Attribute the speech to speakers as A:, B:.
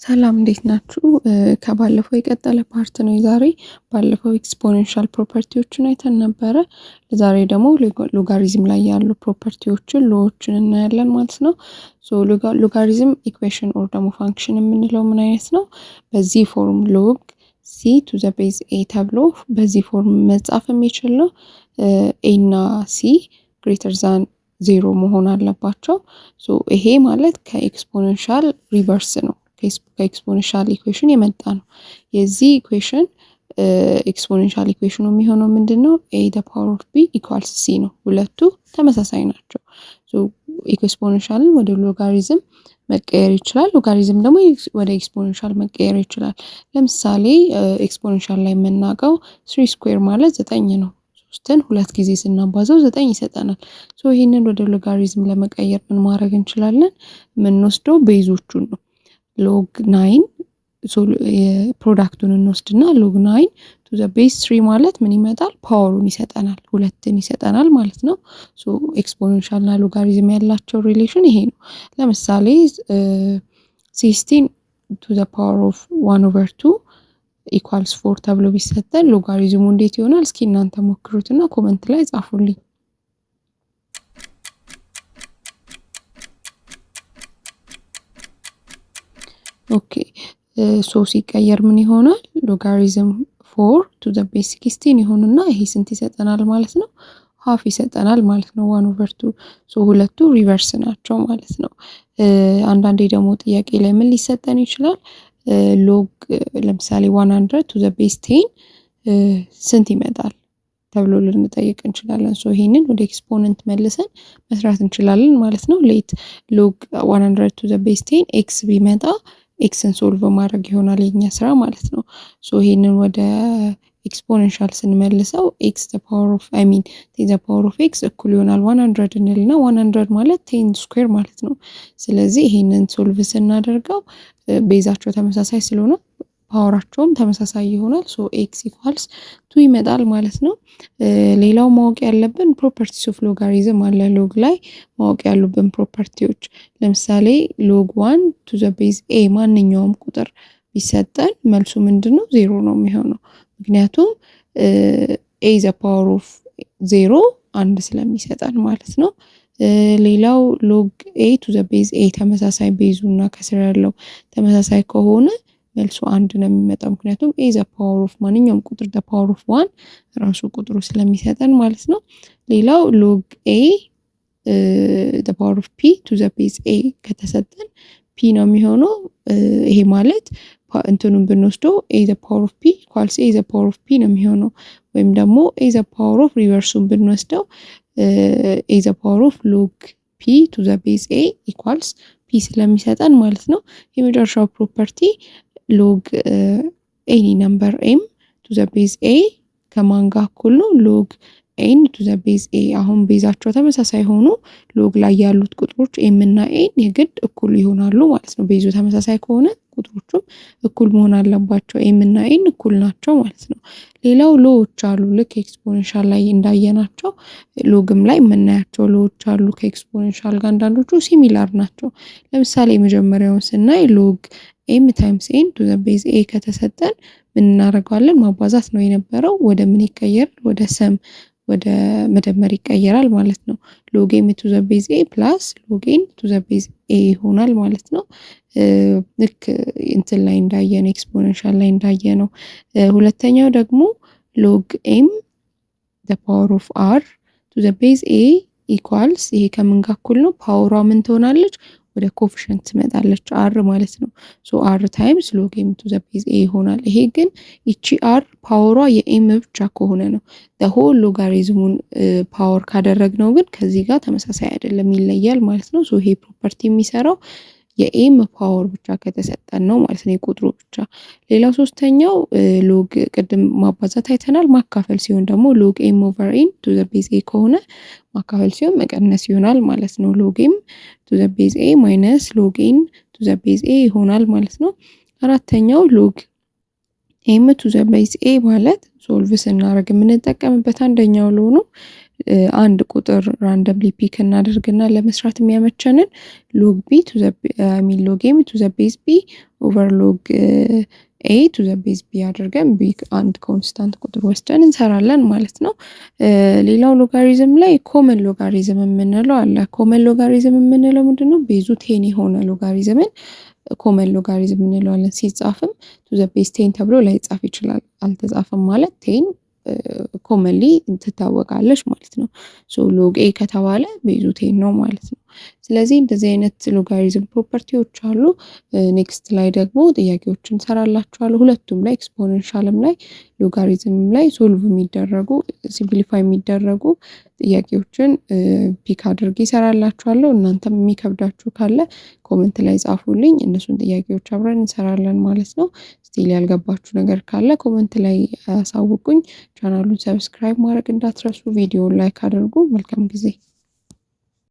A: ሰላም እንዴት ናችሁ? ከባለፈው የቀጠለ ፓርት ነው የዛሬ። ባለፈው ኤክስፖኔንሻል ፕሮፐርቲዎችን አይተን ነበረ። ዛሬ ደግሞ ሎጋሪዝም ላይ ያሉ ፕሮፐርቲዎችን ሎዎችን እናያለን ማለት ነው። ሎጋሪዝም ኢኩዌሽን ኦር ደግሞ ፋንክሽን የምንለው ምን አይነት ነው? በዚህ ፎርም ሎግ ሲ ቱ ዘ ቤዝ ኤ ተብሎ በዚህ ፎርም መጻፍ የሚችል ነው። ኤ እና ሲ ግሬተር ዛን ዜሮ መሆን አለባቸው። ይሄ ማለት ከኤክስፖኔንሻል ሪቨርስ ነው። ከኤክስፖኔንሻል ኢኩዌሽን የመጣ ነው። የዚህ ኢኩዌሽን ኤክስፖኔንሻል ኢኩዌሽኑ የሚሆነው ምንድነው? ኤ ዘ ፓወር ኦፍ ቢ ኢኳልስ ሲ ነው። ሁለቱ ተመሳሳይ ናቸው። ኤክስፖኔንሻልን ወደ ሎጋሪዝም መቀየር ይችላል። ሎጋሪዝም ደግሞ ወደ ኤክስፖኔንሻል መቀየር ይችላል። ለምሳሌ ኤክስፖኔንሻል ላይ የምናውቀው 3 ስኩዌር ማለት 9 ነው። 3ን 2 ጊዜ ስናባዛው 9 ይሰጠናል። ይህንን ወደ ሎጋሪዝም ለመቀየር ምን ማድረግ እንችላለን? የምንወስደው ቤዞቹን ነው። ሎግ 9 ፕሮዳክቱን እንወስድና ሎግ 9 ቱ ዘ ቤዝ 3 ማለት ምን ይመጣል? ፓወሩን ይሰጠናል፣ ሁለትን ይሰጠናል ማለት ነው። ኤክስፖኔንሻል እና ሎጋሪዝም ያላቸው ሪሌሽን ይሄ ነው። ለምሳሌ 16 ቱ ዘ ፓወር ኦፍ 1/2 ኢኳልስ 4 ተብሎ ቢሰጠን ሎጋሪዝሙ እንዴት ይሆናል? እስኪ እናንተ ሞክሩትና ኮመንት ላይ ጻፉልኝ። ኦኬ ሲቀየር ምን ይሆናል? ሎጋሪዝም 4 ቱ ዘ ቤዝ 16 ይሆንና ይሄ ስንት ይሰጠናል ማለት ነው? ሃፍ ይሰጠናል ማለት ነው። 1/2 ሁለቱ ሪቨርስ ናቸው ማለት ነው። አንዳንዴ ደግሞ ጥያቄ ላይ ምን ሊሰጠን ይችላል? ሎግ ለምሳሌ 100 ቱ ዘ ቤዝ 10 ስንት ይመጣል ተብሎ ልንጠይቅ እንችላለን። ይሄንን ወደ ኤክስፖነንት መልሰን መስራት እንችላለን ማለት ነው። ሌት ሎግ 100 ቱ ዘ ቤዝ 10 ኤክስ ቢመጣ ኤክስን ሶልቭ ማድረግ ይሆናል የኛ ስራ ማለት ነው። ይሄንን ወደ ኤክስፖኔንሻል ስንመልሰው ኤክስ ዘ ፓወር ኦፍ ዘ ፓወር ኦፍ ኤክስ እኩል ይሆናል 100 እንልና 100 ማለት 10 ስኩዌር ማለት ነው። ስለዚህ ይሄንን ሶልቭ ስናደርገው ቤዛቸው ተመሳሳይ ስለሆነ ፓወራቸውም ተመሳሳይ ይሆናል። ኤክስ ኢኳልስ 2 ይመጣል ማለት ነው። ሌላው ማወቅ ያለብን ፕሮፐርቲስ ኦፍ ሎጋሪዝም አለ። ሎግ ላይ ማወቅ ያሉብን ፕሮፐርቲዎች ለምሳሌ ሎግ 1 ቱ ዘ ቤዝ ኤ ማንኛውም ቁጥር ቢሰጠን መልሱ ምንድነው? 0 ነው የሚሆነው። ምክንያቱም ኤ ዘ ፓወር ኦፍ 0 አንድ ስለሚሰጠን ማለት ነው። ሌላው ሎግ ኤ ቱ ዘ ቤዝ ኤ ተመሳሳይ ቤዙ እና ከስር ያለው ተመሳሳይ ከሆነ መልሱ አንድ ነው የሚመጣው። ምክንያቱም ኤ ዘ ፓወር ኦፍ ማንኛውም ቁጥር ዘ ፓወር ኦፍ 1 ራሱ ቁጥሩ ስለሚሰጠን ማለት ነው። ሌላው ሎግ ኤ ዘ ፓወር ኦፍ ፒ ቱ ዘ ቤዝ ኤ ከተሰጠን ፒ ነው የሚሆነው። ይሄ ማለት እንትኑን ብንወስደው ኤ ዘ ፓወር ኦፍ ፒ ኢኳልስ ኤ ዘ ፓወር ኦፍ ፒ ነው የሚሆነው። ወይም ደግሞ ኤ ዘ ፓወር ኦፍ ሪቨርሱን ብንወስደው ኤ ዘ ፓወር ኦፍ ሎግ ፒ ቱ ዘ ቤዝ ኤ ኢኳልስ ፒ ስለሚሰጠን ማለት ነው። የመጨረሻው ፕሮፐርቲ ሎግ ኤኒ ነምበር ኤም ቱ ዘ ቤዝ ኤ ከማን ጋር እኩል ነው? ሎግ ኤን ቱ ዘ ቤዝ ኤ። አሁን ቤዛቸው ተመሳሳይ ሆኖ ሎግ ላይ ያሉት ቁጥሮች ኤም እና ኤን የግድ እኩል ይሆናሉ ማለት ነው። ቤዙ ተመሳሳይ ከሆነ ቁጥሮቹም እኩል መሆን አለባቸው። ኤም እና ኤን እኩል ናቸው ማለት ነው። ሌላው ሎዎች አሉ። ልክ ኤክስፖኔንሻል ላይ እንዳየናቸው ሎግም ላይ የምናያቸው ሎዎች አሉ ከኤክስፖኔንሻል ጋር። አንዳንዶቹ ሲሚላር ናቸው። ለምሳሌ የመጀመሪያውን ስናይ ሎግ ኤም ታይምስ ኤን ቱ ዘ ቤዝ ኤ ከተሰጠን ምን እናደርገዋለን? ማባዛት ነው የነበረው። ወደ ምን ይቀየራል? ወደ ሰም ወደ መደመር ይቀየራል ማለት ነው። ሎግ ኤም ቱ ዘ ቤዝ ኤ ፕላስ ሎግ ኤን ቱ ዘ ቤዝ ኤ ይሆናል ማለት ነው። ልክ እንትን ላይ እንዳየነው ኤክስፖኔንሻል ላይ እንዳየነው። ሁለተኛው ደግሞ ሎግ ኤም ዘ ፓወር ኦፍ አር ቱ ዘ ቤዝ ኤ ኢኳልስ ይሄ ከምን ጋር እኩል ነው? ፓወሯ ምን ትሆናለች? ወደ ኮፊሸንት ትመጣለች አር ማለት ነው። አር ታይምስ ሎግ ኤም ቱ ዘ ቤዝ ኤ ይሆናል። ይሄ ግን ይቺ አር ፓወሯ የኤም ብቻ ከሆነ ነው። ሆል ሎጋሪዝሙን ፓወር ካደረግነው ግን ከዚህ ጋር ተመሳሳይ አይደለም፣ ይለያል ማለት ነው። ይሄ ፕሮፐርቲ የሚሰራው የኤም ፓወር ብቻ ከተሰጠን ነው ማለት ነው፣ የቁጥሩ ብቻ። ሌላው ሶስተኛው ሎግ ቅድም ማባዛት አይተናል። ማካፈል ሲሆን ደግሞ ሎግ ኤም ኦቨር ኤን ቱ ዘ ቤዝ ኤ ከሆነ ማካፈል ሲሆን መቀነስ ይሆናል ማለት ነው። ሎግ ኤም ቱ ዘ ቤዝ ኤ ማይነስ ሎግ ኤን ቱ ዘ ቤዝ ኤ ይሆናል ማለት ነው። አራተኛው ሎግ ኤም ቱ ዘ ቤዝ ኤ ማለት ሶልቭ ስናደርግ የምንጠቀምበት አንደኛው ሎ ነው። አንድ ቁጥር ራንደምሊ ፒክ እናደርግና ለመስራት የሚያመቸንን ሎግ ቢ ቱ ዘ አይ ሚን ሎግ ኤም ቱ ዘ ቤዝ ቢ ኦቨር ሎግ ኤ ቱ ዘ ቤዝ ቢ አድርገን አንድ ኮንስታንት ቁጥር ወስደን እንሰራለን ማለት ነው። ሌላው ሎጋሪዝም ላይ ኮመን ሎጋሪዝም የምንለው አለ። ኮመን ሎጋሪዝም የምንለው ምንድነው? ቤዙ ቴን የሆነ ሎጋሪዝምን ኮመን ሎጋሪዝም እንለዋለን። ሲጻፍም ቱ ዘ ቤዝ ቴን ተብሎ ላይጻፍ ይችላል። አልተጻፈም ማለት ቴን ኮመንሊ ትታወቃለች ማለት ነው። ሶ ሎግ ኤ ከተባለ ቤዙ ቴን ነው ማለት ነው። ስለዚህ እንደዚህ አይነት ሎጋሪዝም ፕሮፐርቲዎች አሉ። ኔክስት ላይ ደግሞ ጥያቄዎችን እንሰራላችኋለሁ። ሁለቱም ላይ ኤክስፖኔንሻልም ላይ ሎጋሪዝምም ላይ ሶልቭ የሚደረጉ ሲምፕሊፋይ የሚደረጉ ጥያቄዎችን ፒክ አድርጌ ይሰራላችኋለሁ። እናንተም የሚከብዳችሁ ካለ ኮመንት ላይ ጻፉልኝ። እነሱን ጥያቄዎች አብረን እንሰራለን ማለት ነው። ስቲል ያልገባችሁ ነገር ካለ ኮመንት ላይ አሳውቁኝ። ቻናሉን ሰብስክራይብ ማድረግ እንዳትረሱ። ቪዲዮውን ላይክ አድርጉ። መልካም ጊዜ